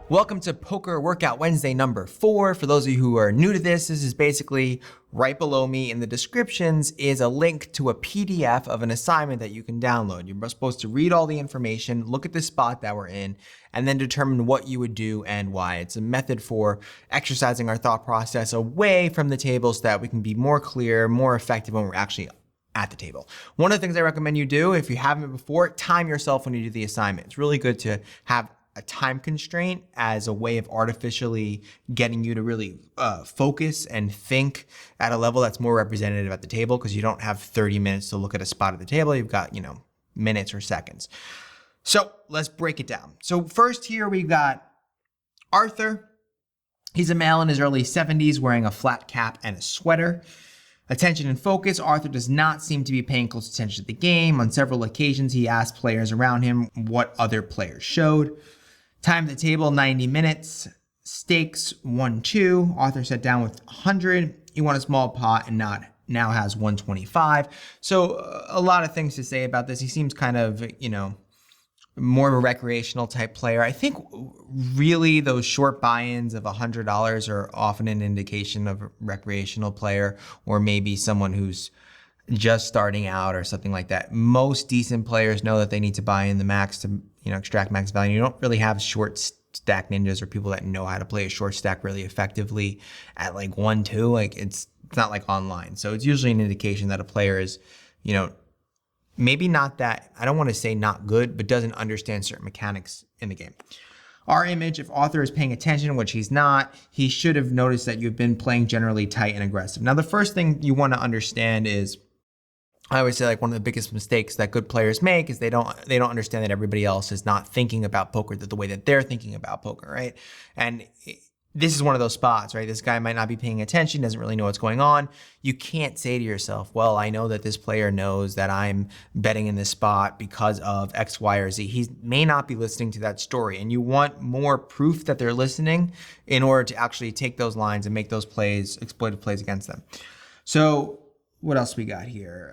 Welcome to Poker Workout Wednesday number 4. For those of you who are new to this is basically right below me in the descriptions is a link to a PDF of an assignment that you can download. You're supposed to read all the information, look at the spot that we're in, and then determine what you would do and why. It's a method for exercising our thought process away from the table so that we can be more clear, more effective when we're actually at the table. One of the things I recommend you do, if you haven't before, time yourself when you do the assignment. It's really good to have a time constraint as a way of artificially getting you to really focus and think at a level that's more representative at the table, because you don't have 30 minutes to look at a spot at the table. You've got, minutes or seconds. So let's break it down. So first here we got Arthur. He's a male in his early 70s wearing a flat cap and a sweater. Attention and focus. Arthur does not seem to be paying close attention to the game. On several occasions, he asked players around him what other players showed. Time at the table, 90 minutes. Stakes, 1-2. Arthur sat down with 100. He won a small pot and now has 125. So a lot of things to say about this. He seems kind of, more of a recreational type player. I think really those short buy-ins of $100 are often an indication of a recreational player, or maybe someone who's just starting out or something like that. Most decent players know that they need to buy in the max to, extract max value. You don't really have short stack ninjas or people that know how to play a short stack really effectively at like 1-2. Like it's not like online. So it's usually an indication that a player is, maybe not that, I don't want to say not good, but doesn't understand certain mechanics in the game. Our image, if Arthur is paying attention, which he's not, he should have noticed that you've been playing generally tight and aggressive. Now, the first thing you want to understand is, I always say like one of the biggest mistakes that good players make is they don't understand that everybody else is not thinking about poker the way that they're thinking about poker, right? And this is one of those spots, right? This guy might not be paying attention, doesn't really know what's going on. You can't say to yourself, well, I know that this player knows that I'm betting in this spot because of X, Y, or Z. He may not be listening to that story, and you want more proof that they're listening in order to actually take those lines and make those plays, exploitive plays against them. So what else we got here?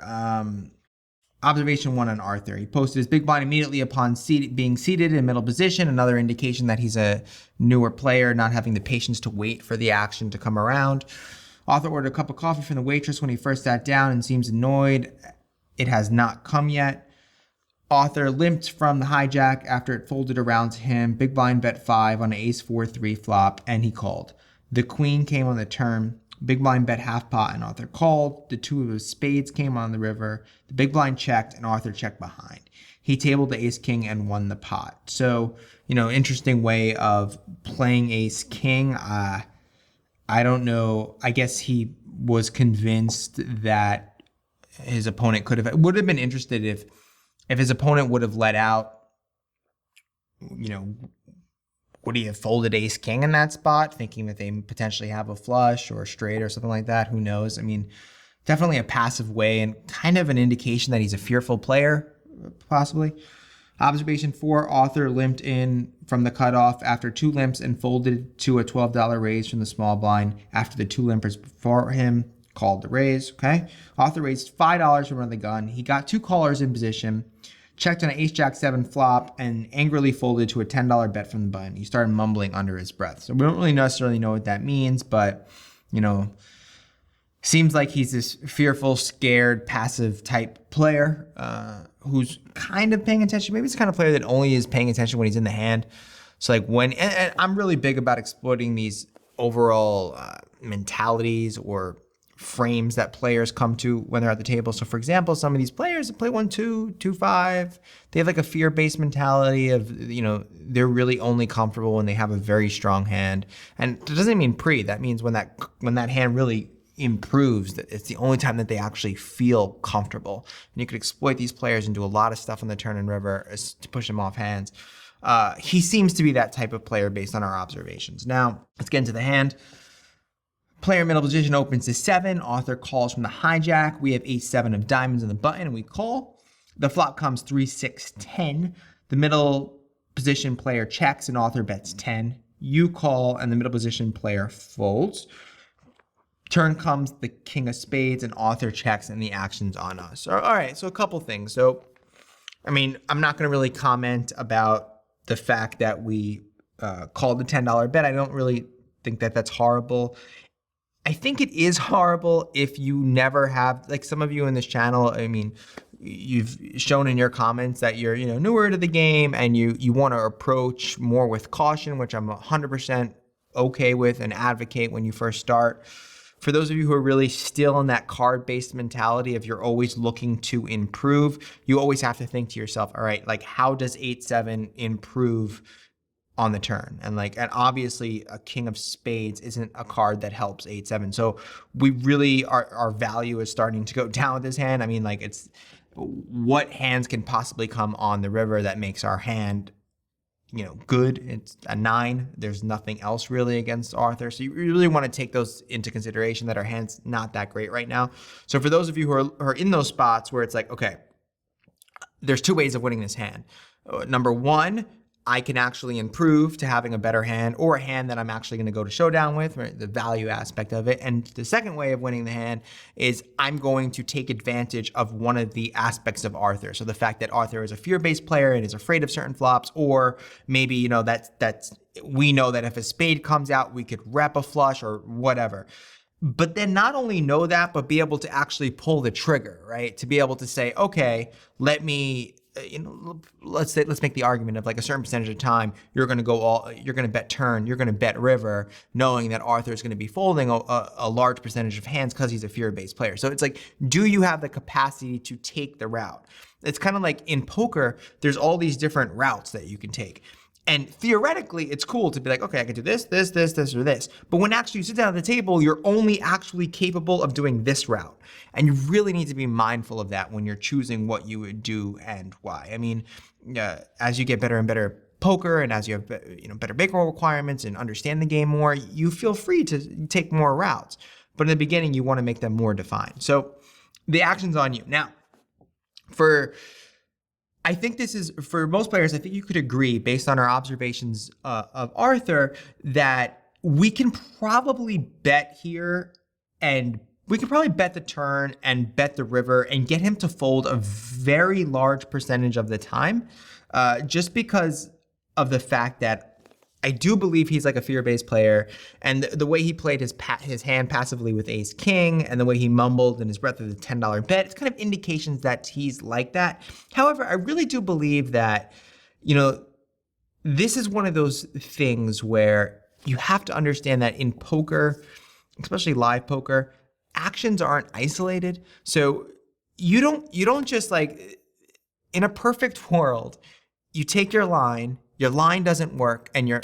Observation 1 on Arthur. He posted his big blind immediately upon being seated in middle position. Another indication that he's a newer player, not having the patience to wait for the action to come around. Arthur ordered a cup of coffee from the waitress when he first sat down and seems annoyed it has not come yet. Arthur limped from the hijack after it folded around to him. Big blind bet 5 on an ace 4-3 flop, and he called. The queen came on the turn. Big blind bet half pot and Arthur called. The 2 of his spades came on the river. The big blind checked and Arthur checked behind. He tabled the ace king and won the pot. So, interesting way of playing ace king. I don't know. I guess he was convinced that his opponent would have been interested if his opponent would have let out, would he have folded ace king in that spot, thinking that they potentially have a flush or a straight or something like that? Who knows? I mean, definitely a passive way and kind of an indication that he's a fearful player, possibly. Observation 4, Arthur limped in from the cutoff after 2 limps and folded to a $12 raise from the small blind after the 2 limpers before him called the raise, okay? Arthur raised $5 from under the gun. He got 2 callers in position, checked on an ace-jack-7 flop, and angrily folded to a $10 bet from the button. He started mumbling under his breath. So we don't really necessarily know what that means, but, seems like he's this fearful, scared, passive type player who's kind of paying attention. Maybe it's the kind of player that only is paying attention when he's in the hand. So like and I'm really big about exploiting these overall mentalities or frames that players come to when they're at the table. So for example, some of these players that play 1-2, 2-5, they have like a fear-based mentality of, they're really only comfortable when they have a very strong hand. And it doesn't mean that means when that hand really improves, that it's the only time that they actually feel comfortable. And you could exploit these players and do a lot of stuff on the turn and river to push them off hands. He seems to be that type of player based on our observations. Now, let's get into the hand. Player middle position opens to 7. Arthur calls from the hijack. We have ace-7 of diamonds in the button, and we call. The flop comes 3-6-10. The middle position player checks, and Arthur bets 10. You call, and the middle position player folds. Turn comes the king of spades, and Arthur checks, and the action's on us. All right, so a couple things. So, I'm not going to really comment about the fact that we called the $10 bet. I don't really think that that's horrible. I think it is horrible if you never have, like some of you in this channel, I mean, you've shown in your comments that you're, newer to the game and you want to approach more with caution, which I'm 100% okay with and advocate when you first start. For those of you who are really still in that card-based mentality, if you're always looking to improve, you always have to think to yourself, all right, like how does 8-7 improve on the turn? And obviously a king of spades isn't a card that helps 8-7. So we really, our value is starting to go down with this hand. I mean, it's what hands can possibly come on the river that makes our hand, good. It's a 9. There's nothing else really against Arthur. So you really want to take those into consideration, that our hand's not that great right now. So for those of you who are in those spots where it's like, okay, there's 2 ways of winning this hand. Number 1, I can actually improve to having a better hand, or a hand that I'm actually going to go to showdown with, right? The value aspect of it. And the second way of winning the hand is I'm going to take advantage of one of the aspects of Arthur. So the fact that Arthur is a fear-based player and is afraid of certain flops, or maybe, that's we know that if a spade comes out, we could rep a flush or whatever. But then not only know that, but be able to actually pull the trigger, right? To be able to say, okay, let's make the argument of like a certain percentage of time, you're going to bet turn, you're going to bet river, knowing that Arthur is going to be folding a large percentage of hands because he's a fear-based player. So it's like, do you have the capacity to take the route? It's kind of like in poker, there's all these different routes that you can take. And theoretically, it's cool to be like, okay, I can do this, this, this, this, or this. But when actually you sit down at the table, you're only actually capable of doing this route. And you really need to be mindful of that when you're choosing what you would do and why. I mean, as you get better and better at poker, and as you have better bankroll requirements and understand the game more, you feel free to take more routes. But in the beginning, you want to make them more defined. So the action's on you. Now, I think this is, for most players, I think you could agree, based on our observations of Arthur, that we can probably bet here, and we can probably bet the turn and bet the river and get him to fold a very large percentage of the time, just because of the fact that I do believe he's like a fear-based player, and the way he played his hand passively with ace king, and the way he mumbled in his breath of the $10 bet, it's kind of indications that he's like that. However, I really do believe that, this is one of those things where you have to understand that in poker, especially live poker, actions aren't isolated. So you don't just like, in a perfect world, you take your line doesn't work, and you're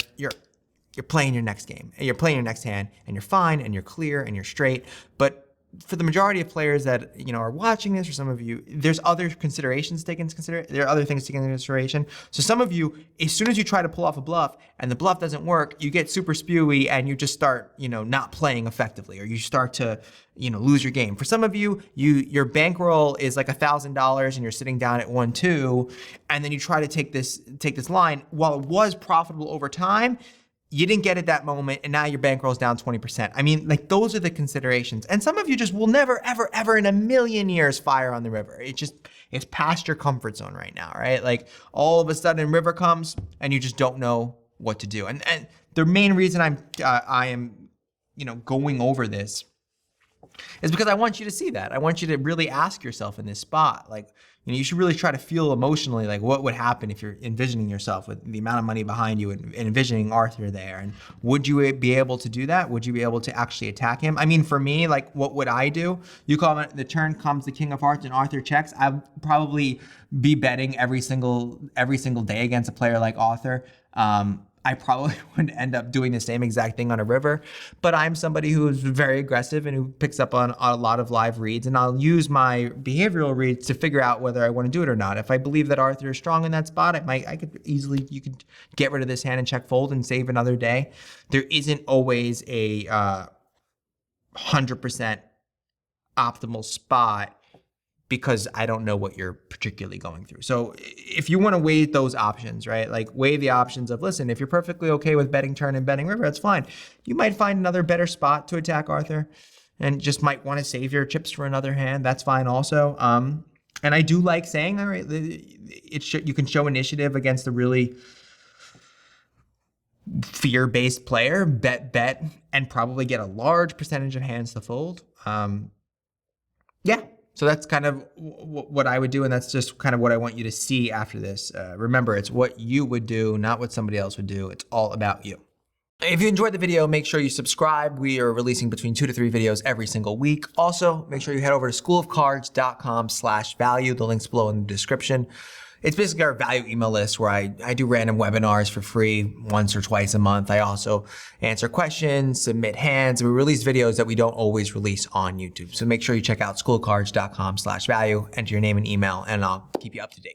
playing your next game, and you're playing your next hand, and you're fine, and you're clear, and you're straight. But for the majority of players that are watching this, or some of you, there's other considerations taken into consideration. There are other things taken into consideration. So some of you, as soon as you try to pull off a bluff and the bluff doesn't work, you get super spewy and you just start not playing effectively, or you start to lose your game. For some of you, your bankroll is like $1,000 and you're sitting down at 1-2, and then you try to take this line. While it was profitable over time, you didn't get it that moment, and now your bankroll's down 20%. I mean, like, those are the considerations. And some of you just will never, ever, ever in a million years fire on the river. It's past your comfort zone right now, right? Like, all of a sudden river comes and you just don't know what to do. And the main reason I am going over this is because I want you to see that. I want you to really ask yourself in this spot, like, you should really try to feel emotionally like what would happen if you're envisioning yourself with the amount of money behind you and envisioning Arthur there. And would you be able to do that? Would you be able to actually attack him? I mean, for me, like, what would I do? You call it, the turn comes the king of hearts and Arthur checks. I'd probably be betting every single day against a player like Arthur. I probably would end up doing the same exact thing on a river, but I'm somebody who's very aggressive and who picks up on a lot of live reads, and I'll use my behavioral reads to figure out whether I want to do it or not. If I believe that Arthur is strong in that spot, you could get rid of this hand and check fold and save another day. There isn't always a 100% optimal spot, because I don't know what you're particularly going through. So if you want to weigh those options, right? Like, weigh the options of, listen, if you're perfectly okay with betting turn and betting river, that's fine. You might find another better spot to attack Arthur and just might want to save your chips for another hand. That's fine also. And I do like saying, all right, you can show initiative against the really fear-based player, bet, and probably get a large percentage of hands to fold. Yeah, so that's kind of what I would do, and that's just kind of what I want you to see after this. Remember, it's what you would do, not what somebody else would do. It's all about you. If you enjoyed the video, make sure you subscribe. We are releasing between 2 to 3 videos every single week. Also, make sure you head over to schoolofcards.com/value. The link's below in the description. It's basically our value email list where I do random webinars for free once or twice a month. I also answer questions, submit hands, and we release videos that we don't always release on YouTube. So make sure you check out schoolofcards.com/value, enter your name and email, and I'll keep you up to date.